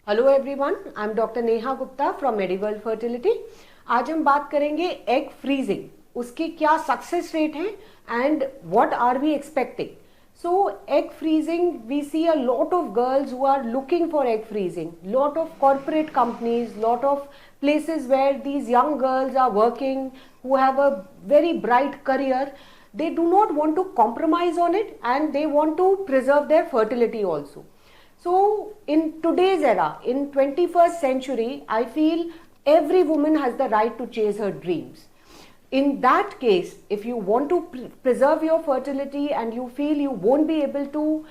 Hello everyone, I am doctor Neha Gupta from Mediworld fertility. आज हम बात करेंगे एग फ्रीजिंग, उसकी क्या सक्सेस रेट है and what are we expecting. So egg freezing, we see a lot of girls who are looking for egg freezing, lot of corporate companies, lot of places where these young girls are working, who have a very bright career. They do not want to compromise on it and they want to preserve their fertility also. So in today's era, in 21st century, I feel every woman has the right to chase her dreams. In that case, if you want to preserve your fertility and you feel you won't be able to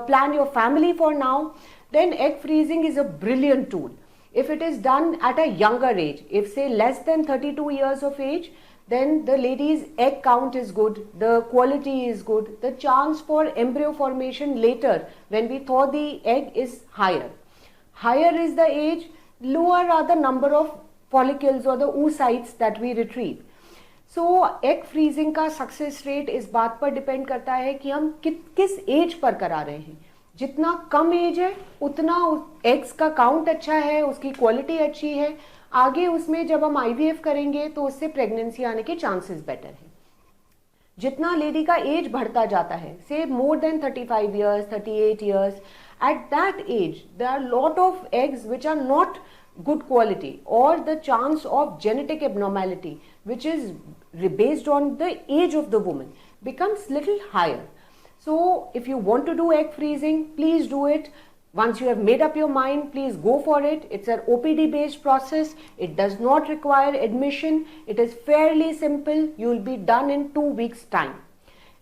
plan your family for now, then egg freezing is a brilliant tool. If it is done at a younger age, if say less than 32 years of age, then the lady's egg count is good, the quality is good, the chance for embryo formation later when we thaw the egg is higher. Higher is the age, lower are the number of follicles or the oocytes that we retrieve. So egg freezing का success rate इस बात पर depend करता है कि हम किस as per करा रहे हैं। जितना कम एज है उतना एग्स का काउंट अच्छा है, उसकी क्वालिटी अच्छी है, आगे उसमें जब हम आईवीएफ करेंगे तो उससे प्रेगनेंसी आने के चांसेस बेटर हैं। जितना लेडी का एज बढ़ता जाता है, से more than 35 years, 38 years, at that age there are lot of eggs which are not good quality or the chance of genetic abnormality which is based on the age of the woman becomes little higher. So if you want to do egg freezing, please do it. Once you have made up your mind, please go for it. It's an OPD based process. It does not require admission. It is fairly simple. You will be done in 2 weeks time.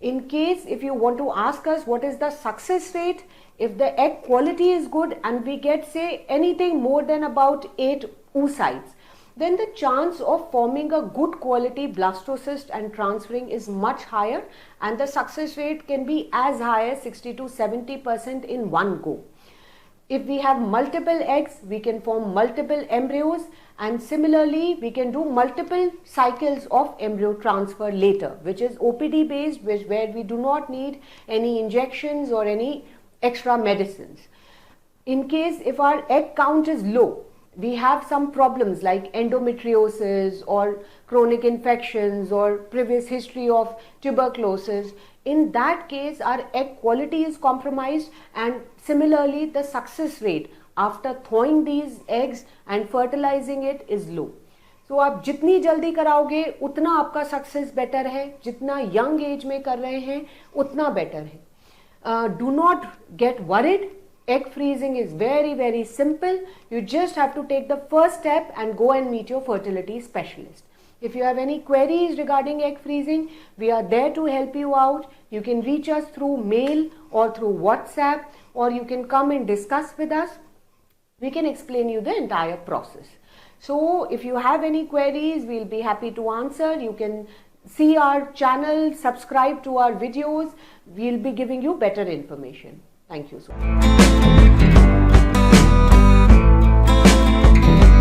In case if you want to ask us what is the success rate, if the egg quality is good and we get say anything more than about 8 oocytes, then the chance of forming a good quality blastocyst and transferring is much higher and the success rate can be as high as 60 to 70% in one go. If we have multiple eggs, we can form multiple embryos, and similarly we can do multiple cycles of embryo transfer later, which is OPD based, where we do not need any injections or any extra medicines. In case if our egg count is low, we have some problems like endometriosis or chronic infections or previous history of tuberculosis. In that case our egg quality is compromised and similarly the success rate after thawing these eggs and fertilizing it is low. So आप जितनी जल्दी कराओगे उतना आपका success better है, जितना young age में कर रहे हैं उतना बेटर है। Do not get worried. Egg freezing is very, very simple. You just have to take the first step and go and meet your fertility specialist. If you have any queries regarding egg freezing, we are there to help you out. You can reach us through mail or through WhatsApp, or you can come and discuss with us. We can explain you the entire process. So if you have any queries, we'll be happy to answer. You can see our channel, subscribe to our videos. We'll be giving you better information. Thank you so much.